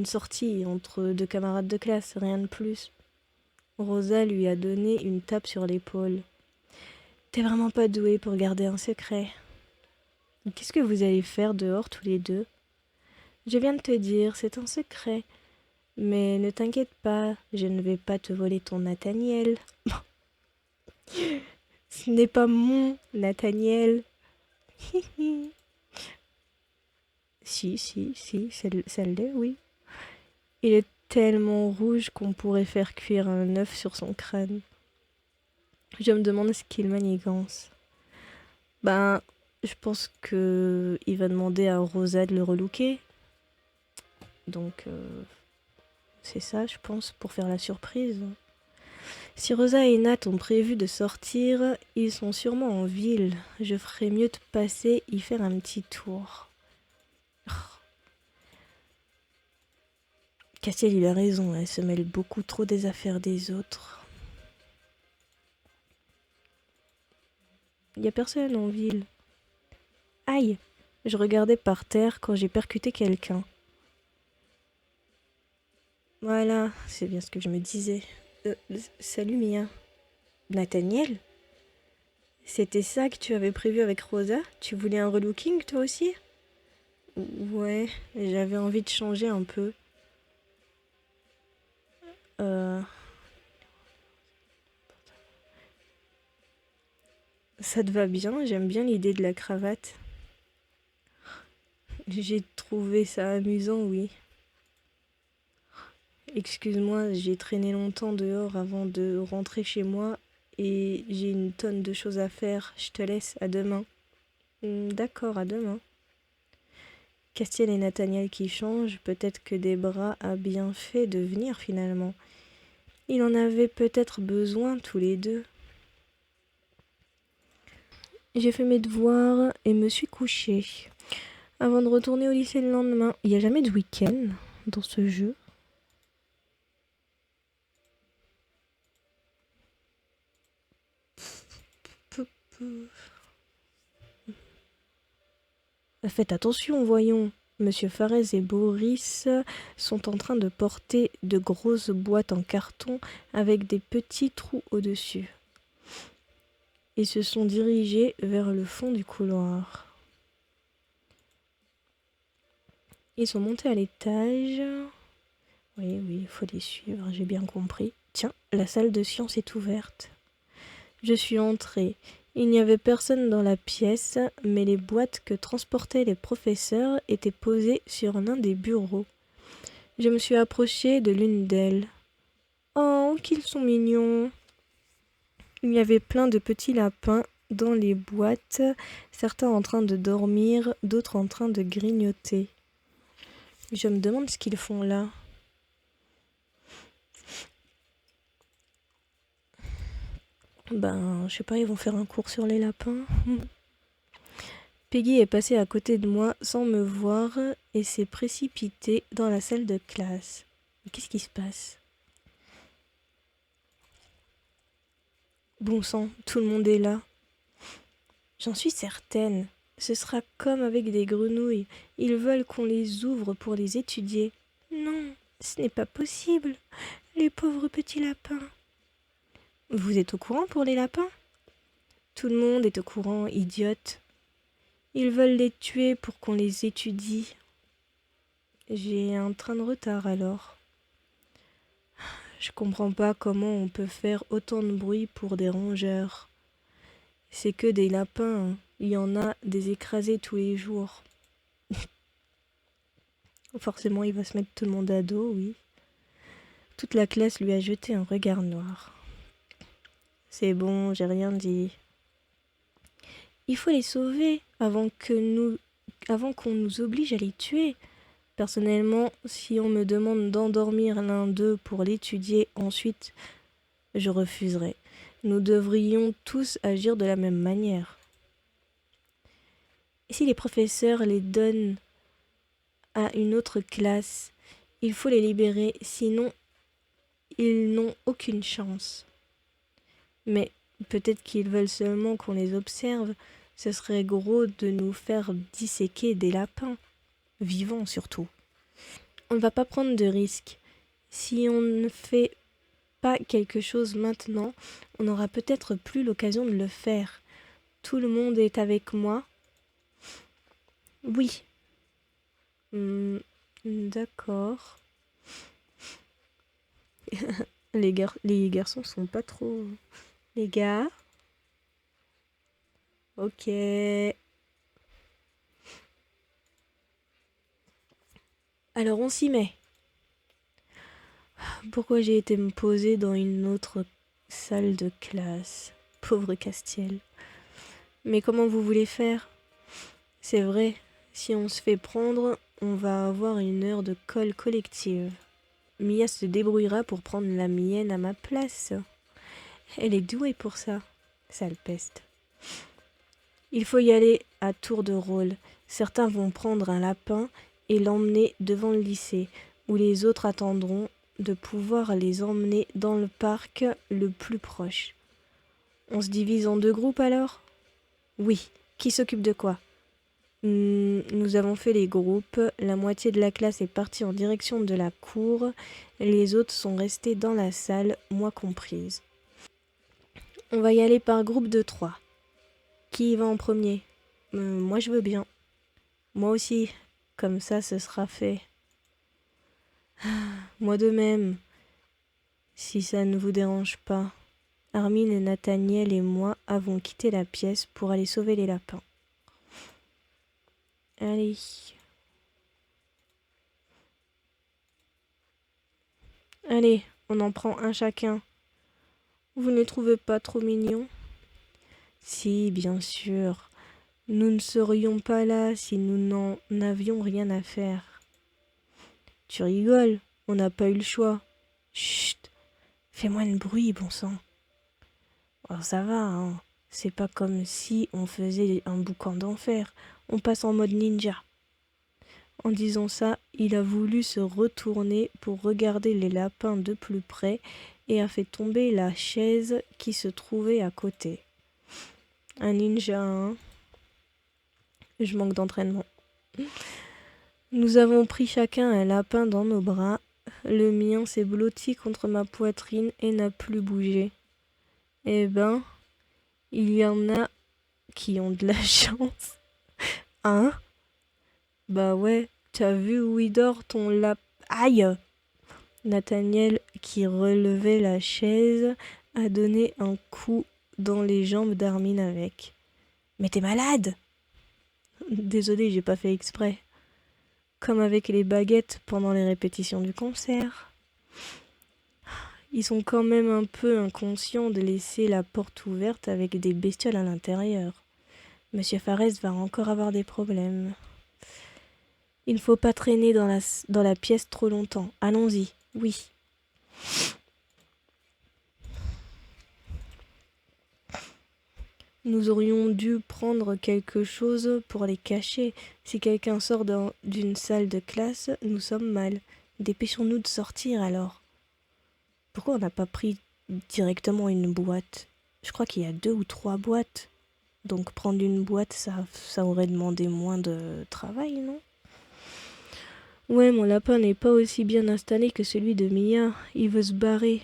sortie entre 2 camarades de classe, rien de plus. Rosa lui a donné une tape sur l'épaule. T'es vraiment pas doué pour garder un secret. Qu'est-ce que vous allez faire dehors tous les deux? Je viens de te dire, c'est un secret. Mais ne t'inquiète pas, je ne vais pas te voler ton Nathaniel. Ce n'est pas mon Nathaniel. Si, ça l'est, oui. Il est tellement rouge qu'on pourrait faire cuire un œuf sur son crâne. Je me demande ce qu'il manigance. Ben, je pense que il va demander à Rosa de le relooker. Donc, c'est ça, je pense, pour faire la surprise. Si Rosa et Nat ont prévu de sortir, ils sont sûrement en ville. Je ferais mieux de passer y faire un petit tour. Oh, Castiel, il a raison, elle se mêle beaucoup trop des affaires des autres. Y a personne en ville. Aïe! Je regardais par terre quand j'ai percuté quelqu'un. Voilà, c'est bien ce que je me disais. Salut Mia. Nathaniel? C'était ça que tu avais prévu avec Rosa? Tu voulais un relooking toi aussi? Ouais, j'avais envie de changer un peu. Euh, Ça te va bien? J'aime bien l'idée de la cravate. J'ai trouvé ça amusant, oui. Excuse-moi, j'ai traîné longtemps dehors avant de rentrer chez moi et j'ai une tonne de choses à faire. Je te laisse, à demain. D'accord, à demain. Castiel et Nathaniel qui changent, peut-être que Debra a bien fait de venir finalement. Il en avait peut-être besoin tous les deux. J'ai fait mes devoirs et me suis couchée. Avant de retourner au lycée le lendemain, il n'y a jamais de week-end dans ce jeu. Faites attention, voyons. Monsieur Farès et Boris sont en train de porter de grosses boîtes en carton avec des petits trous au-dessus. Ils se sont dirigés vers le fond du couloir. Ils sont montés à l'étage. Oui, il faut les suivre, j'ai bien compris. Tiens, la salle de science est ouverte. Je suis entrée. Il n'y avait personne dans la pièce, mais les boîtes que transportaient les professeurs étaient posées sur l'un des bureaux. Je me suis approchée de l'une d'elles. Oh, qu'ils sont mignons! Il y avait plein de petits lapins dans les boîtes, certains en train de dormir, d'autres en train de grignoter. Je me demande ce qu'ils font là. Ben, je sais pas, ils vont faire un cours sur les lapins. Peggy est passée à côté de moi sans me voir et s'est précipitée dans la salle de classe. Mais qu'est-ce qui se passe? Bon sang, tout le monde est là. J'en suis certaine. Ce sera comme avec des grenouilles. Ils veulent qu'on les ouvre pour les étudier. Non, ce n'est pas possible. Les pauvres petits lapins. Vous êtes au courant pour les lapins? Tout le monde est au courant, idiote. Ils veulent les tuer pour qu'on les étudie. J'ai un train de retard alors. Je comprends pas comment on peut faire autant de bruit pour des rongeurs. C'est que des lapins, hein. Il y en a des écrasés tous les jours. Forcément, il va se mettre tout le monde à dos, oui. Toute la classe lui a jeté un regard noir. C'est bon, j'ai rien dit. Il faut les sauver avant qu'on nous oblige à les tuer. Personnellement, si on me demande d'endormir l'un d'eux pour l'étudier ensuite, je refuserai. Nous devrions tous agir de la même manière. Et si les professeurs les donnent à une autre classe, il faut les libérer, sinon ils n'ont aucune chance. Mais peut-être qu'ils veulent seulement qu'on les observe. Ce serait gros de nous faire disséquer des lapins, vivants surtout. On ne va pas prendre de risques. Si on ne fait pas quelque chose maintenant, on n'aura peut-être plus l'occasion de le faire. Tout le monde est avec moi? Oui. D'accord. Les garçons sont pas trop... Les gars? Ok. Alors on s'y met. Pourquoi j'ai été me poser dans une autre salle de classe? Pauvre Castiel. Mais comment vous voulez faire? C'est vrai, si on se fait prendre, on va avoir une heure de colle collective. Mia se débrouillera pour prendre la mienne à ma place. Elle est douée pour ça, sale peste. Il faut y aller à tour de rôle. Certains vont prendre un lapin et l'emmener devant le lycée, où les autres attendront de pouvoir les emmener dans le parc le plus proche. On se divise en 2 groupes alors? Oui. Qui s'occupe de quoi? Nous avons fait les groupes. La moitié de la classe est partie en direction de la cour. Les autres sont restés dans la salle, moi comprise. On va y aller par groupe de 3. Qui y va en premier? Moi je veux bien. Moi aussi. Comme ça, ce sera fait. Moi de même. Si ça ne vous dérange pas. Armin et Nathaniel et moi avons quitté la pièce pour aller sauver les lapins. Allez. Allez, on en prend un chacun. Vous ne les trouvez pas trop mignons? Si, bien sûr. Nous ne serions pas là si nous n'en avions rien à faire. Tu rigoles, on n'a pas eu le choix. Chut, fais moins de bruit, bon sang. Alors ça va, hein. C'est pas comme si on faisait un boucan d'enfer. On passe en mode ninja. En disant ça, il a voulu se retourner pour regarder les lapins de plus près et a fait tomber la chaise qui se trouvait à côté. Un ninja, hein? Je manque d'entraînement. Nous avons pris chacun un lapin dans nos bras. Le mien s'est blotti contre ma poitrine et n'a plus bougé. Eh ben, il y en a qui ont de la chance. Hein? Bah ouais, t'as vu où il dort ton lapin? Aïe! Nathaniel, qui relevait la chaise, a donné un coup dans les jambes d'Armin avec. Mais t'es malade! Désolé, j'ai pas fait exprès. Comme avec les baguettes pendant les répétitions du concert. Ils sont quand même un peu inconscients de laisser la porte ouverte avec des bestioles à l'intérieur. Monsieur Fares va encore avoir des problèmes. Il ne faut pas traîner dans la pièce trop longtemps. Allons-y, oui. Nous aurions dû prendre quelque chose pour les cacher. Si quelqu'un sort d'une salle de classe, nous sommes mal. Dépêchons-nous de sortir alors. Pourquoi on n'a pas pris directement une boîte? Je crois qu'il y a 2 ou 3 boîtes. Donc prendre une boîte, ça aurait demandé moins de travail, non? Ouais, mon lapin n'est pas aussi bien installé que celui de Mia. Il veut se barrer.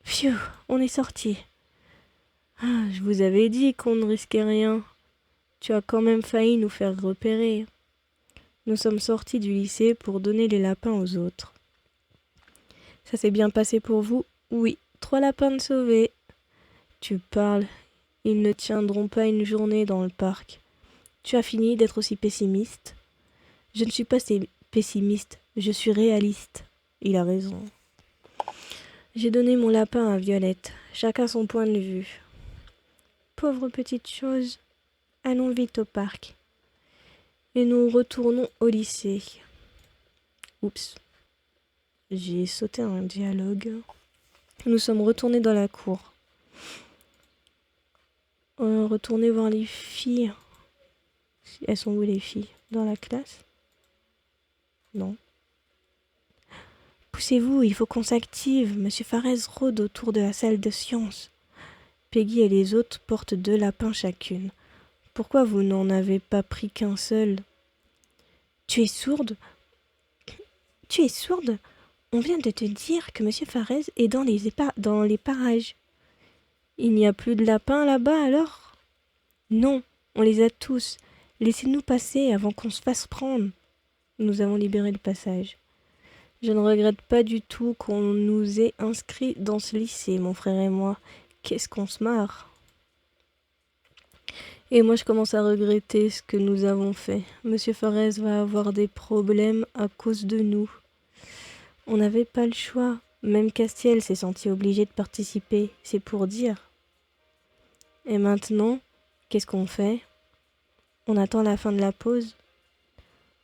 Phew, on est sorti. Ah, je vous avais dit qu'on ne risquait rien. Tu as quand même failli nous faire repérer. Nous sommes sortis du lycée pour donner les lapins aux autres. Ça s'est bien passé pour vous? Oui, 3 lapins de sauvés. Tu parles. Ils ne tiendront pas une journée dans le parc. Tu as fini d'être aussi pessimiste? Je ne suis pas pessimiste, je suis réaliste. Il a raison. J'ai donné mon lapin à Violette, chacun son point de vue. Pauvre petite chose, allons vite au parc. Et nous retournons au lycée. Oups, j'ai sauté un dialogue. Nous sommes retournés dans la cour. Retournez voir les filles. Elles sont où les filles? Dans la classe? Non. Poussez-vous, il faut qu'on s'active. Monsieur Fares rôde autour de la salle de sciences. Peggy et les autres portent 2 lapins chacune. Pourquoi vous n'en avez pas pris qu'un seul? Tu es sourde? Tu es sourde? On vient de te dire que Monsieur Fares est dans les parages. Il n'y a plus de lapins là-bas alors? Non, on les a tous. Laissez-nous passer avant qu'on se fasse prendre. Nous avons libéré le passage. Je ne regrette pas du tout qu'on nous ait inscrits dans ce lycée, mon frère et moi. Qu'est-ce qu'on se marre. Et moi, je commence à regretter ce que nous avons fait. Monsieur Fares va avoir des problèmes à cause de nous. On n'avait pas le choix. Même Castiel s'est senti obligé de participer. C'est pour dire. Et maintenant, qu'est-ce qu'on fait? On attend la fin de la pause?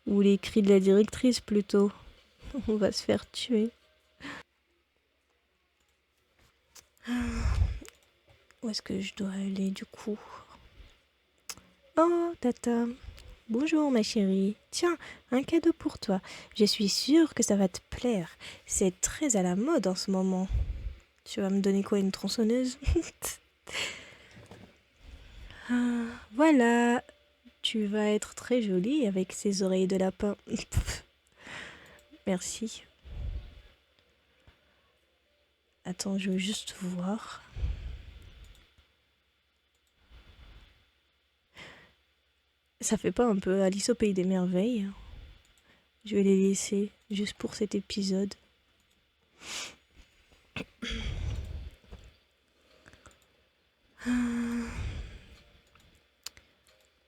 Ou les cris de la directrice plutôt? On va se faire tuer. Où est-ce que je dois aller du coup? Oh, Tata. Bonjour ma chérie. Tiens, un cadeau pour toi. Je suis sûre que ça va te plaire. C'est très à la mode en ce moment. Tu vas me donner quoi, une tronçonneuse? Voilà. Tu vas être très jolie avec ces oreilles de lapin. Merci. Attends, je veux juste voir. Ça fait pas un peu Alice au pays des merveilles? Je vais les laisser juste pour cet épisode.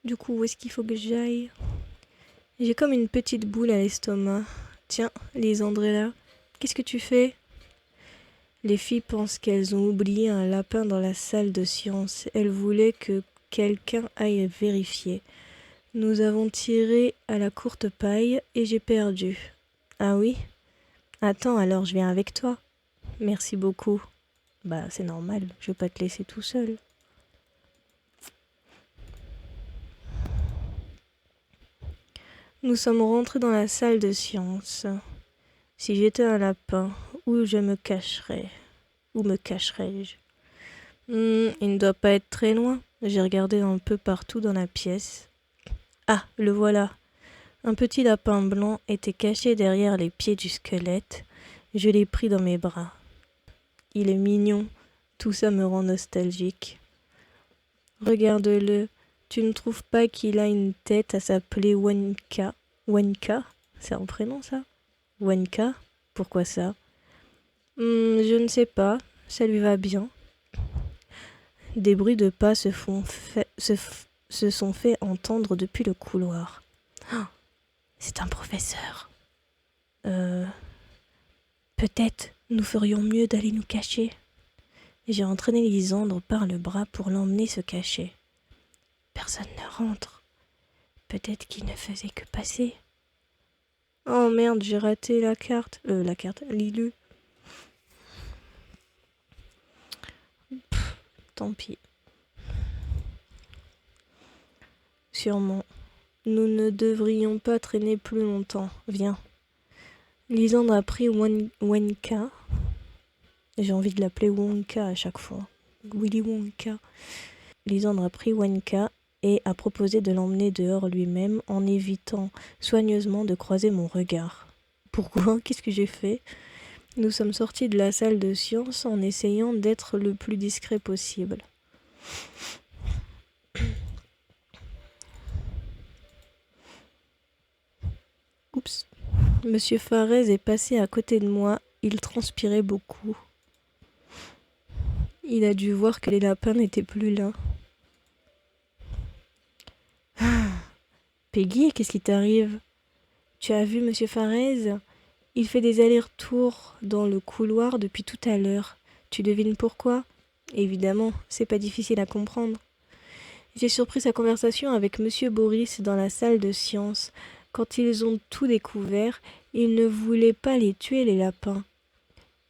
Du coup, où est-ce qu'il faut que j'aille? J'ai comme une petite boule à l'estomac. Tiens, Lisandre est là. Qu'est-ce que tu fais? Les filles pensent qu'elles ont oublié un lapin dans la salle de science. Elles voulaient que quelqu'un aille vérifier. Nous avons tiré à la courte paille et j'ai perdu. Ah oui? Attends, alors je viens avec toi. Merci beaucoup. Bah, c'est normal, je vais pas te laisser tout seul. Nous sommes rentrés dans la salle de science. Si j'étais un lapin, où je me cacherais? Où me cacherais-je? Il ne doit pas être très loin. J'ai regardé un peu partout dans la pièce. Ah, le voilà. Un petit lapin blanc était caché derrière les pieds du squelette. Je l'ai pris dans mes bras. Il est mignon. Tout ça me rend nostalgique. Regarde-le. Tu ne trouves pas qu'il a une tête à s'appeler Wenka? Wenka? C'est un prénom ça? Wenka? Pourquoi ça? Je ne sais pas. Ça lui va bien. Des bruits de pas se sont fait entendre depuis le couloir. Oh, c'est un professeur. Peut-être nous ferions mieux d'aller nous cacher. J'ai entraîné Lisandre par le bras pour l'emmener se cacher. Personne ne rentre. Peut-être qu'il ne faisait que passer. Oh merde, j'ai raté la carte. Lilu. Tant pis. Sûrement. Nous ne devrions pas traîner plus longtemps. Viens. Lisandre a pris Wenka. J'ai envie de l'appeler Wonka à chaque fois. Willy Wonka. Lisandre a pris Wenka et a proposé de l'emmener dehors lui-même en évitant soigneusement de croiser mon regard. Pourquoi? Qu'est-ce que j'ai fait? Nous sommes sortis de la salle de science en essayant d'être le plus discret possible. Oups. Monsieur Farez est passé à côté de moi. Il transpirait beaucoup. Il a dû voir que les lapins n'étaient plus là. Peggy, qu'est-ce qui t'arrive? Tu as vu Monsieur Farez? Il fait des allers-retours dans le couloir depuis tout à l'heure. Tu devines pourquoi? Évidemment, c'est pas difficile à comprendre. J'ai surpris sa conversation avec Monsieur Boris dans la salle de science. Quand ils ont tout découvert, ils ne voulaient pas les tuer, les lapins.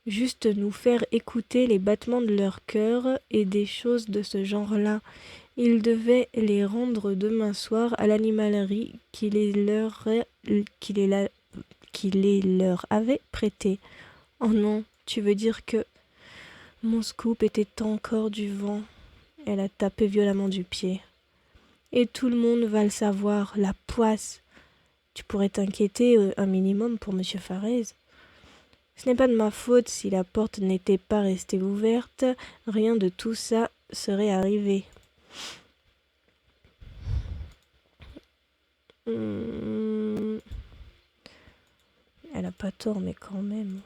Juste nous faire écouter les battements de leur cœur et des choses de ce genre-là. Ils devaient les rendre demain soir à l'animalerie qui les leur avait prêté. Oh non, tu veux dire que mon scoop était encore du vent? Elle a tapé violemment du pied. Et tout le monde va le savoir, la poisse. Tu pourrais t'inquiéter un minimum pour Monsieur Farez. Ce n'est pas de ma faute si la porte n'était pas restée ouverte. Rien de tout ça serait arrivé. Elle a pas tort, mais quand même.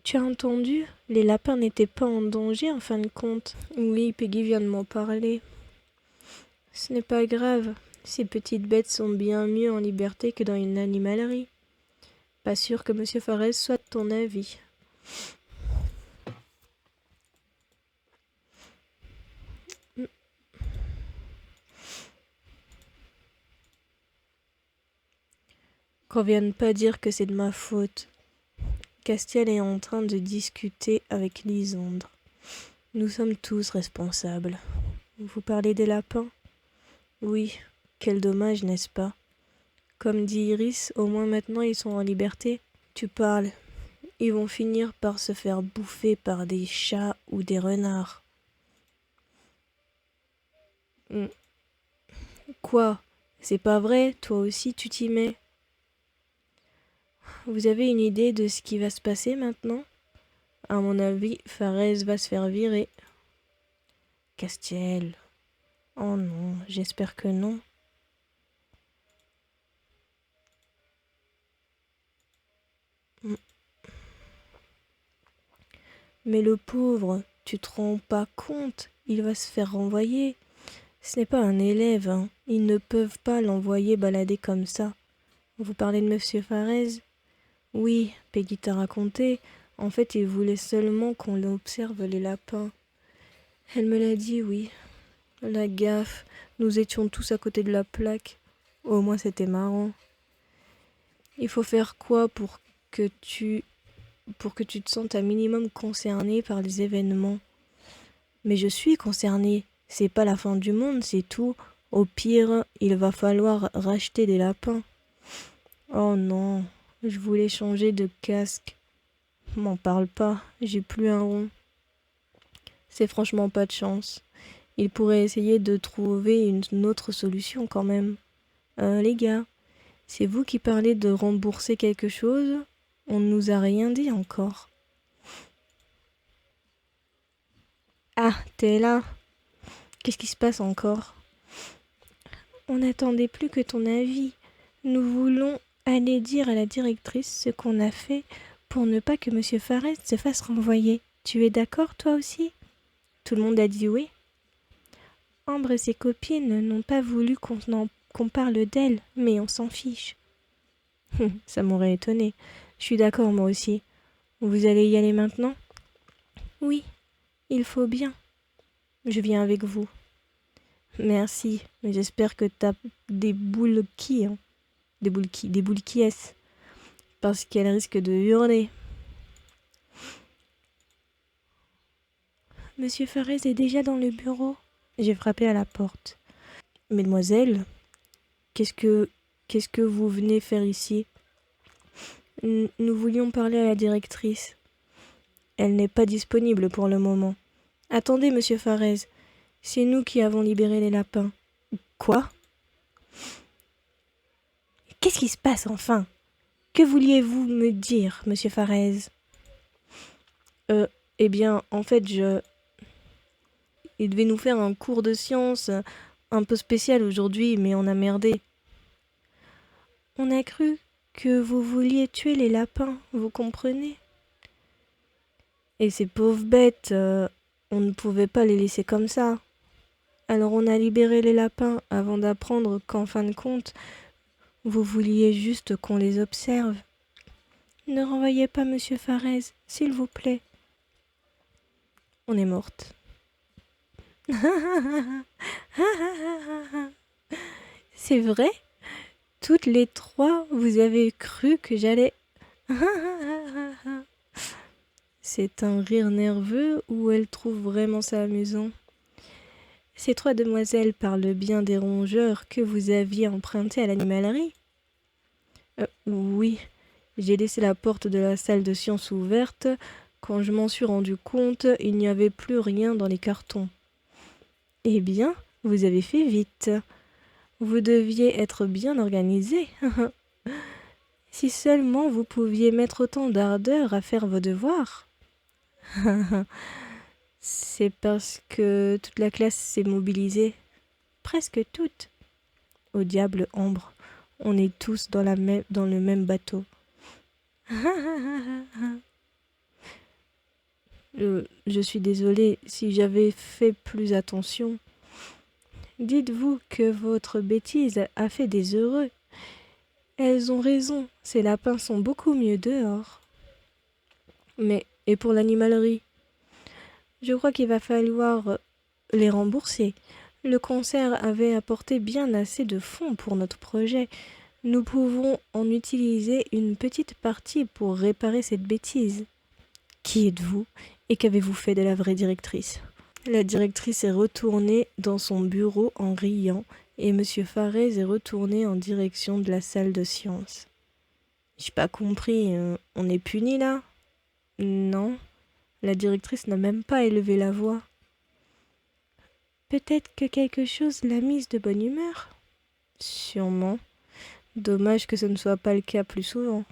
Tu as entendu? Les lapins n'étaient pas en danger en fin de compte. Oui, Peggy vient de m'en parler. Ce n'est pas grave. Ces petites bêtes sont bien mieux en liberté que dans une animalerie. Pas sûr que Monsieur Farès soit de ton avis. Qu'on vienne pas dire que c'est de ma faute. Castiel est en train de discuter avec Lisandre. Nous sommes tous responsables. Vous parlez des lapins? Oui, quel dommage, n'est-ce pas? Comme dit Iris, au moins maintenant ils sont en liberté. Tu parles. Ils vont finir par se faire bouffer par des chats ou des renards. Quoi? C'est pas vrai? Toi aussi tu t'y mets? Vous avez une idée de ce qui va se passer maintenant? À mon avis, Farès va se faire virer. Castiel. Oh non, j'espère que non. Mais le pauvre, tu te rends pas compte, il va se faire renvoyer. Ce n'est pas un élève, hein. Ils ne peuvent pas l'envoyer balader comme ça. Vous parlez de Monsieur Farès? Oui, Peggy t'a raconté. En fait, il voulait seulement qu'on observe les lapins. Elle me l'a dit, oui. La gaffe, nous étions tous à côté de la plaque. Au moins, c'était marrant. Il faut faire quoi pour que tu te sentes un minimum concerné par les événements? Mais je suis concernée. C'est pas la fin du monde, c'est tout. Au pire, il va falloir racheter des lapins. Oh non, je voulais changer de casque. M'en parle pas, j'ai plus un rond. C'est franchement pas de chance. Il pourrait essayer de trouver une autre solution quand même. Les gars, c'est vous qui parlez de rembourser quelque chose? On ne nous a rien dit encore. Ah, t'es là. Qu'est-ce qui se passe encore? On n'attendait plus que ton avis. Nous voulons aller dire à la directrice ce qu'on a fait pour ne pas que Monsieur Farès se fasse renvoyer. Tu es d'accord, toi aussi? Tout le monde a dit oui. Ambre et ses copines n'ont pas voulu qu'on parle d'elle, mais on s'en fiche. Ça m'aurait étonné. Je suis d'accord, moi aussi. Vous allez y aller maintenant? Oui, il faut bien. Je viens avec vous. Merci, mais j'espère que t'as des boules qui, hein. Des boules qui est, parce qu'elle risque de hurler. Monsieur Farès est déjà dans le bureau. J'ai frappé à la porte. Mesdemoiselles, qu'est-ce que vous venez faire ici? Nous voulions parler à la directrice. Elle n'est pas disponible pour le moment. Attendez, monsieur Farès, c'est nous qui avons libéré les lapins. Quoi? Qu'est-ce qui se passe enfin? Que vouliez-vous me dire, monsieur Farès? Eh bien, en fait, il devait nous faire un cours de sciences un peu spécial aujourd'hui, mais on a merdé. On a cru que vous vouliez tuer les lapins, vous comprenez? Et ces pauvres bêtes, on ne pouvait pas les laisser comme ça. Alors on a libéré les lapins avant d'apprendre qu'en fin de compte, vous vouliez juste qu'on les observe. Ne renvoyez pas Monsieur Farès, s'il vous plaît. On est morte. C'est vrai? Toutes les trois, vous avez cru que j'allais... C'est un rire nerveux ou elle trouve vraiment ça amusant? Ces trois demoiselles parlent bien des rongeurs que vous aviez empruntés à l'animalerie? Oui, j'ai laissé la porte de la salle de sciences ouverte. Quand je m'en suis rendu compte, il n'y avait plus rien dans les cartons. Eh bien, vous avez fait vite. Vous deviez être bien organisé. Si seulement vous pouviez mettre autant d'ardeur à faire vos devoirs. C'est parce que toute la classe s'est mobilisée. Presque toute. Au diable, Ambre. On est tous dans le même bateau. Je suis désolée si j'avais fait plus attention. Dites-vous que votre bêtise a fait des heureux. Elles ont raison, ces lapins sont beaucoup mieux dehors. Mais, et pour l'animalerie? Je crois qu'il va falloir les rembourser. Le concert avait apporté bien assez de fonds pour notre projet. Nous pouvons en utiliser une petite partie pour réparer cette bêtise. Qui êtes-vous et qu'avez-vous fait de la vraie directrice? La directrice est retournée dans son bureau en riant et M. Farès est retourné en direction de la salle de sciences. J'ai pas compris, on est puni là? Non, la directrice n'a même pas élevé la voix. Peut-être que quelque chose l'a mise de bonne humeur? Sûrement. Dommage que ce ne soit pas le cas plus souvent.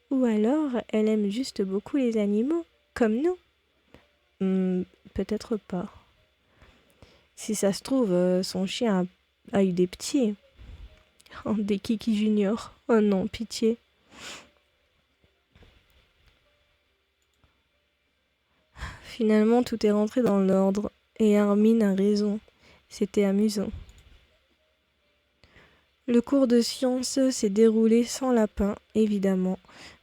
Ou alors, elle aime juste beaucoup les animaux, comme nous. Peut-être pas. Si ça se trouve, son chien a eu des petits. Oh, des Kiki Junior. Oh non, pitié. Finalement, tout est rentré dans l'ordre. Et Hermine a raison. C'était amusant. Le cours de sciences s'est déroulé sans lapin, évidemment.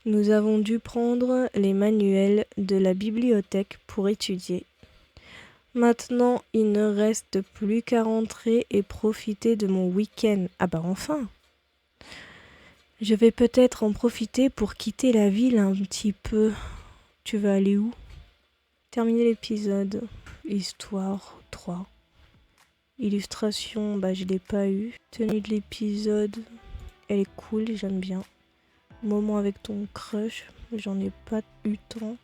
Nous avons dû prendre les manuels de la bibliothèque pour étudier. Maintenant, il ne reste plus qu'à rentrer et profiter de mon week-end. Ah bah enfin! Je vais peut-être en profiter pour quitter la ville un petit peu. Tu vas aller où? Terminer l'épisode. Histoire 3. Illustration, je l'ai pas eu. Tenue de l'épisode, elle est cool, j'aime bien. Moment avec ton crush, j'en ai pas eu tant.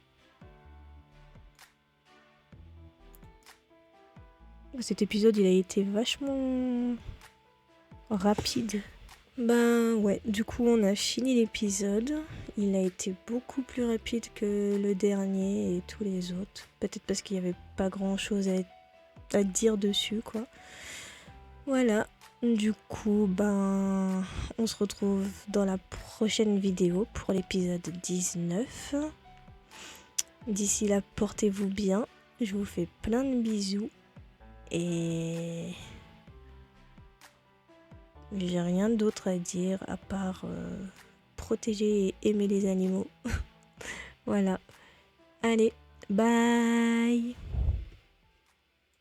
Cet épisode, il a été vachement rapide. Ouais, du coup, on a fini l'épisode. Il a été beaucoup plus rapide que le dernier et tous les autres. Peut-être parce qu'il n'y avait pas grand-chose à dire dessus, quoi. Voilà. Du coup, on se retrouve dans la prochaine vidéo pour l'épisode 19. D'ici là, portez-vous bien. Je vous fais plein de bisous. Et j'ai rien d'autre à dire à part protéger et aimer les animaux. Voilà. Allez, bye!